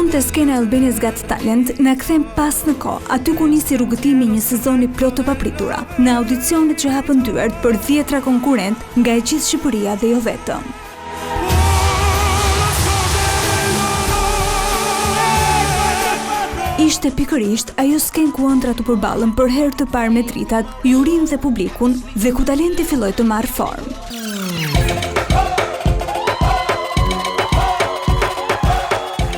Sonte skena e Albania's Got Talent na kthen pas në kohë, aty ku nisi rrugëtimi një sezoni plot të papritura, në audicionet që hapën dyert për 10 konkurrent nga e gjithë Shqipëria dhe jo vetëm. Ishte pikërisht ajo skenë ku ëndrat u përballën për herë të parë me dritat, jurinë dhe publikun dhe ku talenti filloi të marrë formë.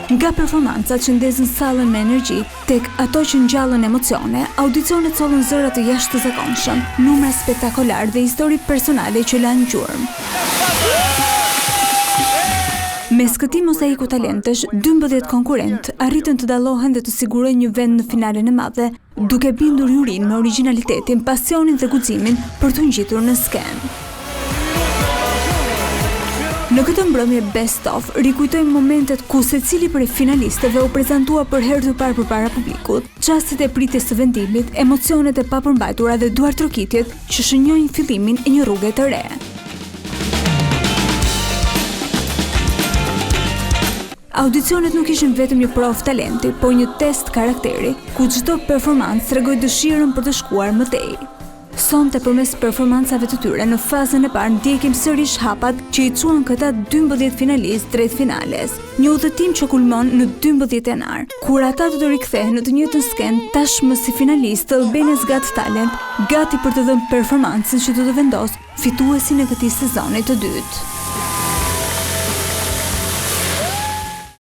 Nga performancat që ndezën sallën me energji, tek ato që ngjallën emocione, audicionet sollën zëra të jashtëzakonshëm, numra spektakolar dhe histori personale që lanë gjurmë. Mes këtij mozaiku talentesh, 12 konkurrent arritën të dallohen dhe të sigurojnë një vend në finalen e madhe, duke bindur jurinë me origjinalitetin, pasionin dhe guximin për të ngjitur në skenë. Në këtë mbrëmje Best Of, rikujtojmë momentet ku secili prej finalistëve u prezantua për herë të parë përpara publikut, çastet e pritjes së vendimit, emocionet e papërmbajtura dhe duartrokitjet që shënjojnë fillimin e një rruge të re. Audicionet nuk ishin vetëm një provë talenti, por një test karakteri, ku çdo performancë tregoi dëshirën për të shkuar më tej. Sonte përmes performancave të tyre në fazën e parë ndjekim sërish hapat që i çuan këta 12 finalistë drejt finales, një udhëtim që kulmon në 12 janar, kur ata do të rikthehen në të njëjtën skenë tashmë si finalistë të Albania's Got Talent, gati për të dhënë performancën që do të vendosë fituesin e këtij sezoni të dytë.